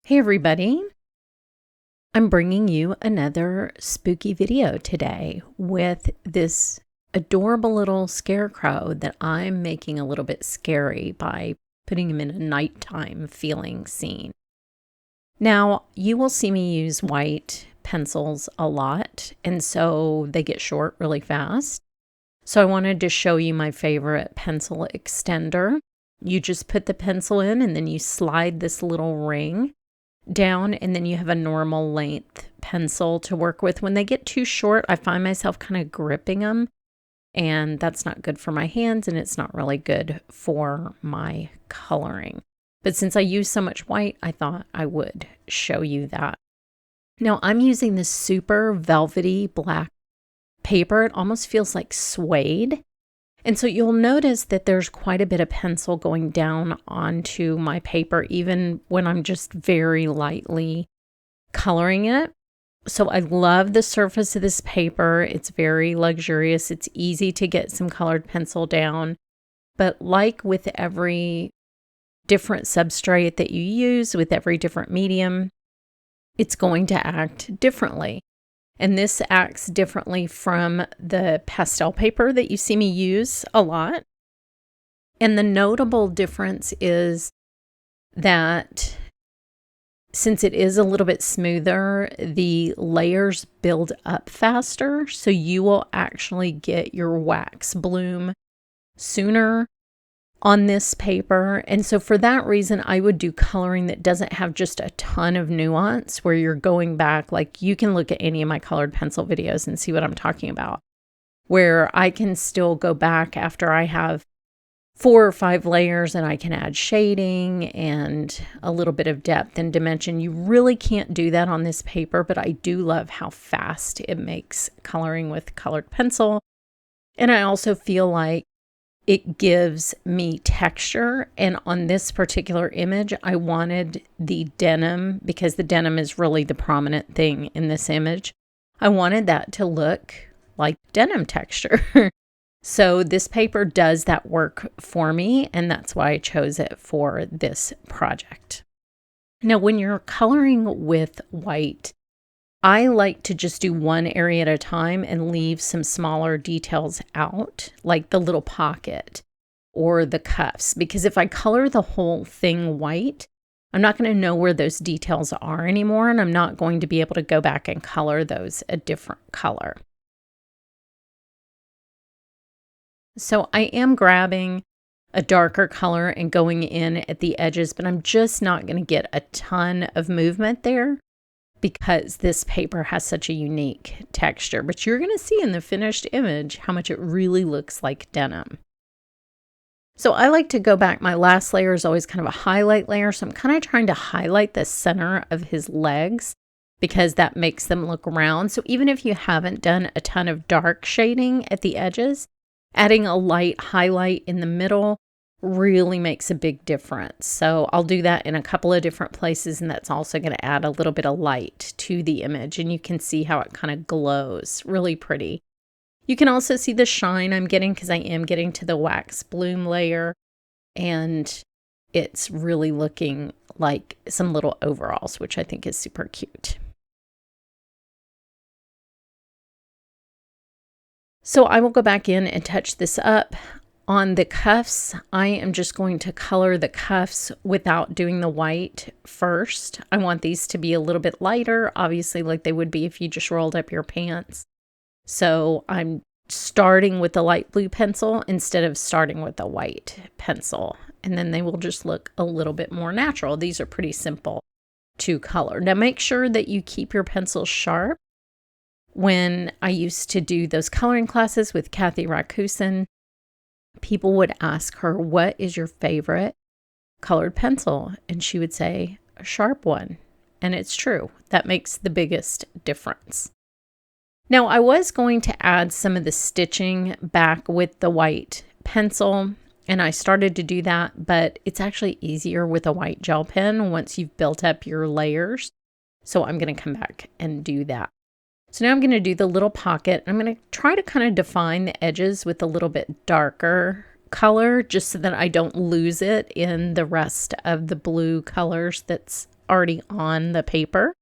Hey everybody, I'm bringing you another spooky video today with this adorable little scarecrow that I'm making a little bit scary by putting him in a nighttime feeling scene. Now, you will see me use white pencils a lot, and so they get short really fast. So I wanted to show you my favorite pencil extender. You just put the pencil in and then you slide this little ring down, and then you have a normal length pencil to work with. When they get too short, I find myself kind of gripping them, and that's not good for my hands, and it's not really good for my coloring. But since I use so much white, I thought I would show you that. Now I'm using this super velvety black paper. It almost feels like suede. And so you'll notice that there's quite a bit of pencil going down onto my paper, even when I'm just very lightly coloring it. So I love the surface of this paper. It's very luxurious. It's easy to get some colored pencil down. But like with every different substrate that you use, with every different medium, it's going to act differently. And this acts differently from the pastel paper that you see me use a lot. And the notable difference is that since it is a little bit smoother, the layers build up faster. So you will actually get your wax bloom sooner on this paper. And so for that reason, I would do coloring that doesn't have just a ton of nuance, where you're going back. Like, you can look at any of my colored pencil videos and see what I'm talking about, where I can still go back after I have 4 or 5 layers and I can add shading and a little bit of depth and dimension. You really can't do that on this paper, but I do love how fast it makes coloring with colored pencil. And I also feel like it gives me texture. And on this particular image, I wanted the denim, because the denim is really the prominent thing in this image. I wanted that to look like denim texture. So this paper does that work for me, and that's why I chose it for this project. Now, when you're coloring with white, I like to just do one area at a time and leave some smaller details out, like the little pocket or the cuffs, because if I color the whole thing white, I'm not going to know where those details are anymore, and I'm not going to be able to go back and color those a different color. So I am grabbing a darker color and going in at the edges, but I'm just not going to get a ton of movement there, because this paper has such a unique texture. But you're going to see in the finished image how much it really looks like denim. So I like to go back. My last layer is always kind of a highlight layer. So I'm kind of trying to highlight the center of his legs, because that makes them look round. So even if you haven't done a ton of dark shading at the edges, adding a light highlight in the middle really makes a big difference. So I'll do that in a couple of different places, and that's also going to add a little bit of light to the image, and you can see how it kind of glows. Really pretty. You can also see the shine I'm getting, because I am getting to the wax bloom layer, and it's really looking like some little overalls, which I think is super cute. So I will go back in and touch this up. On the cuffs, I am just going to color the cuffs without doing the white first. I want these to be a little bit lighter, obviously, like they would be if you just rolled up your pants. So I'm starting with the light blue pencil instead of starting with the white pencil. And then they will just look a little bit more natural. These are pretty simple to color. Now make sure that you keep your pencils sharp. When I used to do those coloring classes with Kathy Rakusin, people would ask her, what is your favorite colored pencil? And she would say, a sharp one. And it's true. That makes the biggest difference. Now, I was going to add some of the stitching back with the white pencil, and I started to do that, but it's actually easier with a white gel pen once you've built up your layers. So I'm going to come back and do that. So now I'm going to do the little pocket. I'm going to try to kind of define the edges with a little bit darker color, just so that I don't lose it in the rest of the blue colors that's already on the paper.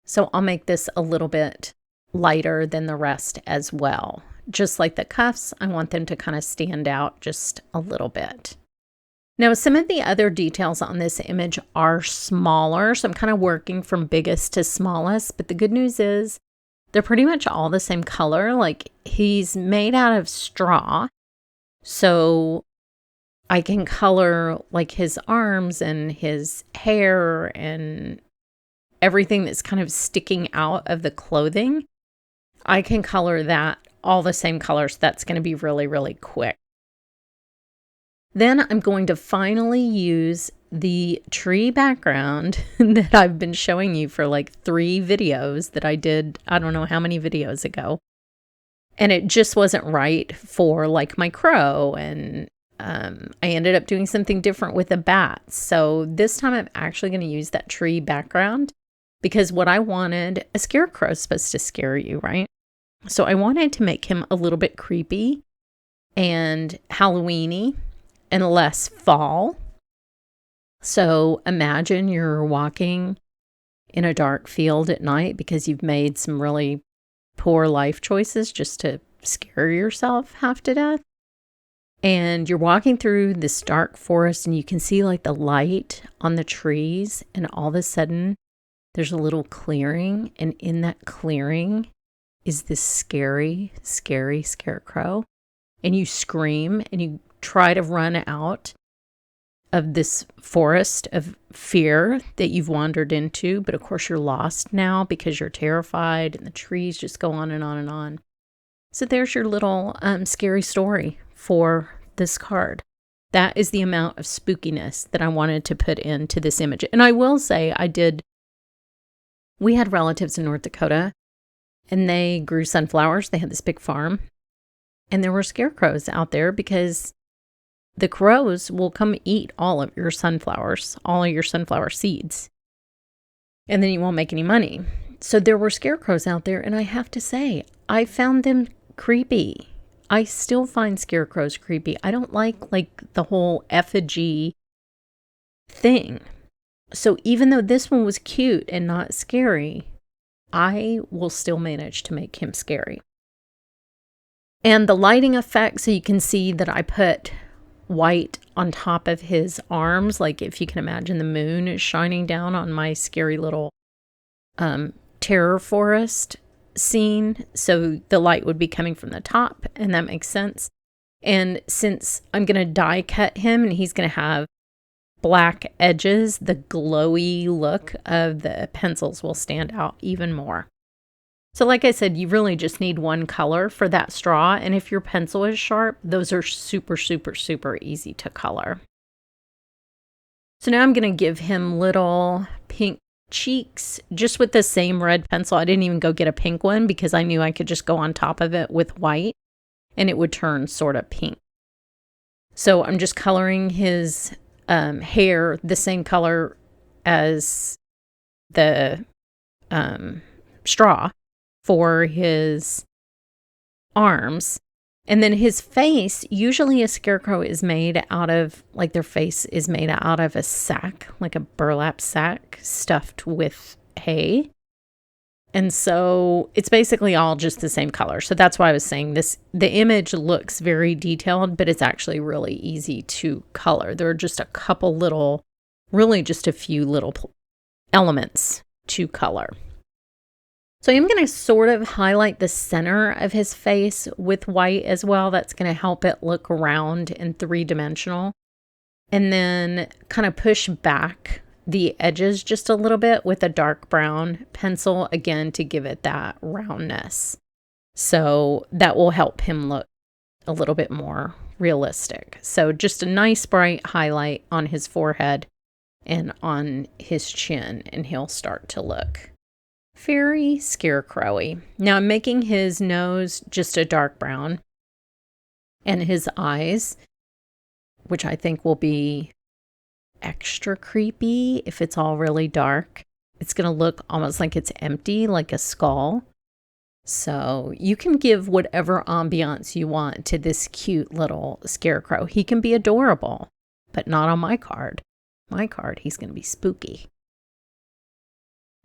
So I'll make this a little bit lighter than the rest as well. Just like the cuffs, I want them to kind of stand out just a little bit. Now, some of the other details on this image are smaller, so I'm kind of working from biggest to smallest, but the good news is they're pretty much all the same color. Like, he's made out of straw, so I can color like his arms and his hair and everything that's kind of sticking out of the clothing. I can color that all the same colors. That's going to be really, really quick. Then I'm going to finally use the tree background that I've been showing you for like 3 videos that I did, I don't know how many videos ago. And it just wasn't right for like my crow. And I ended up doing something different with the bats. So this time I'm actually going to use that tree background because what I wanted, a scarecrow is supposed to scare you, right? So I wanted to make him a little bit creepy and Halloween-y and less fall. So imagine you're walking in a dark field at night because you've made some really poor life choices just to scare yourself half to death. And you're walking through this dark forest and you can see like the light on the trees, and all of a sudden there's a little clearing, and in that clearing is this scary, scary scarecrow. And you scream and you try to run out of this forest of fear that you've wandered into, but of course you're lost now because you're terrified and the trees just go on and on and on. So there's your little scary story for this card. That is the amount of spookiness that I wanted to put into this image. And I will say we had relatives in North Dakota and they grew sunflowers. They had this big farm and there were scarecrows out there because the crows will come eat all of your sunflowers, all of your sunflower seeds, and then you won't make any money. So there were scarecrows out there, and I have to say, I found them creepy. I still find scarecrows creepy. I don't like the whole effigy thing. So even though this one was cute and not scary, I will still manage to make him scary. And the lighting effect, so you can see that I put white on top of his arms, like if you can imagine the moon is shining down on my scary little terror forest scene. So the light would be coming from the top, and that makes sense. And since I'm going to die cut him and he's going to have black edges, the glowy look of the pencils will stand out even more. So like I said, you really just need one color for that straw. And if your pencil is sharp, those are super, super, super easy to color. So now I'm going to give him little pink cheeks just with the same red pencil. I didn't even go get a pink one because I knew I could just go on top of it with white and it would turn sort of pink. So I'm just coloring his hair the same color as the straw for his arms. And then his face, usually a scarecrow is made out of, like their face is made out of a sack, like a burlap sack stuffed with hay. And so it's basically all just the same color. So that's why I was saying this, the image looks very detailed, but it's actually really easy to color. There are just a couple little, really just a few little elements to color. So I'm going to sort of highlight the center of his face with white as well. That's going to help it look round and 3-dimensional. And then kind of push back the edges just a little bit with a dark brown pencil, again, to give it that roundness. So that will help him look a little bit more realistic. So just a nice bright highlight on his forehead and on his chin, and he'll start to look very scarecrowy. Now I'm making his nose just a dark brown and his eyes, which I think will be extra creepy if it's all really dark. It's going to look almost like it's empty, like a skull. So you can give whatever ambiance you want to this cute little scarecrow. He can be adorable, but not on my card. My card, he's going to be spooky.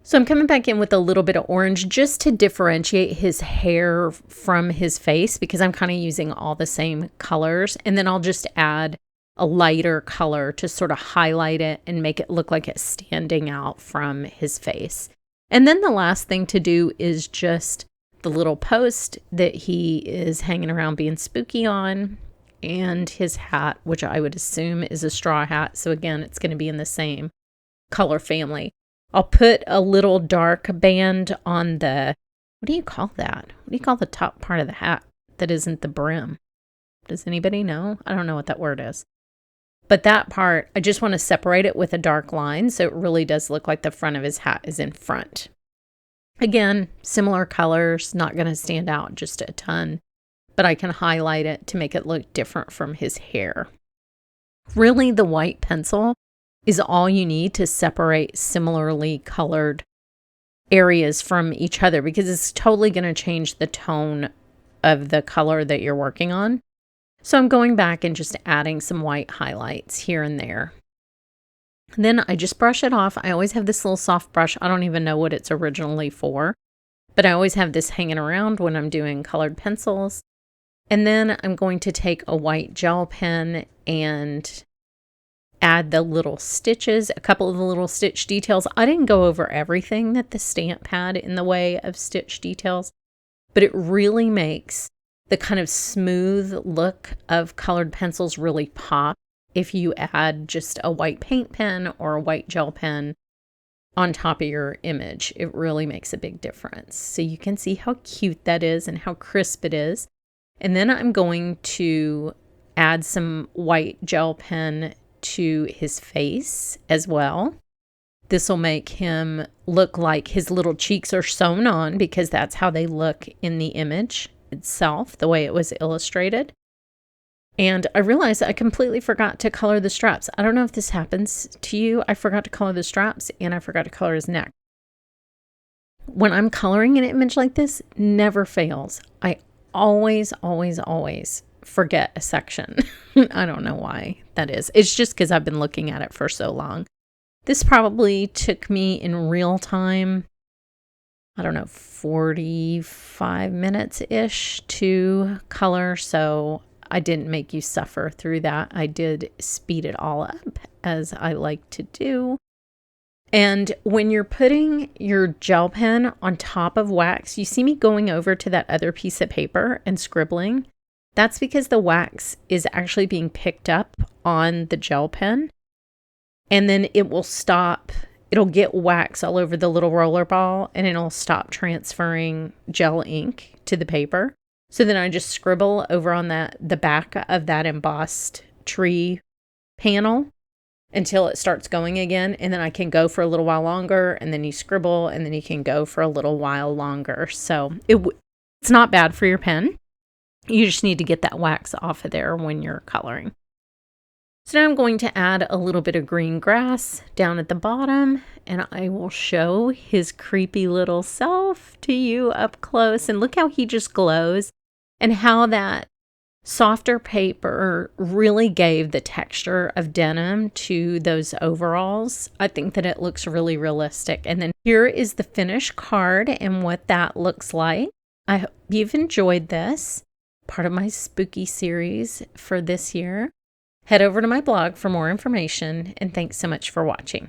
So I'm coming back in with a little bit of orange just to differentiate his hair from his face, because I'm kind of using all the same colors. And then I'll just add a lighter color to sort of highlight it and make it look like it's standing out from his face. And then the last thing to do is just the little post that he is hanging around being spooky on, and his hat, which I would assume is a straw hat. So again, it's going to be in the same color family. I'll put a little dark band on the, what do you call that? What do you call the top part of the hat that isn't the brim? Does anybody know? I don't know what that word is. But that part, I just want to separate it with a dark line so it really does look like the front of his hat is in front. Again, similar colors, not going to stand out just a ton, but I can highlight it to make it look different from his hair. Really, the white pencil is all you need to separate similarly colored areas from each other, because it's totally going to change the tone of the color that you're working on. So I'm going back and just adding some white highlights here and there. Then I just brush it off. I always have this little soft brush. I don't even know what it's originally for, but I always have this hanging around when I'm doing colored pencils. And then I'm going to take a white gel pen and add the little stitches, a couple of the little stitch details. I didn't go over everything that the stamp had in the way of stitch details, but it really makes the kind of smooth look of colored pencils really pop if you add just a white paint pen or a white gel pen on top of your image. It really makes a big difference. So you can see how cute that is and how crisp it is. And then I'm going to add some white gel pen to his face as well. This will make him look like his little cheeks are sewn on, because that's how they look in the image itself, the way it was illustrated. And I realized I completely forgot to color the straps. I don't know if this happens to you. I forgot to color the straps and I forgot to color his neck. When I'm coloring an image like this, never fails. I always forget a section. I don't know why that is. It's just because I've been looking at it for so long. This probably took me in real time, I don't know, 45 minutes-ish to color. So I didn't make you suffer through that. I did speed it all up, as I like to do. And when you're putting your gel pen on top of wax, you see me going over to that other piece of paper and scribbling. That's because the wax is actually being picked up on the gel pen, and then it will stop. It'll get wax all over the little roller ball, and it'll stop transferring gel ink to the paper. So then I just scribble over on the back of that embossed tree panel until it starts going again, and then I can go for a little while longer, and then you scribble, and then you can go for a little while longer. So it's not bad for your pen. You just need to get that wax off of there when you're coloring. So now I'm going to add a little bit of green grass down at the bottom, and I will show his creepy little self to you up close. And look how he just glows, and how that softer paper really gave the texture of denim to those overalls. I think that it looks really realistic. And then here is the finished card and what that looks like. I hope you've enjoyed this, part of my spooky series for this year. Head over to my blog for more information, and thanks so much for watching.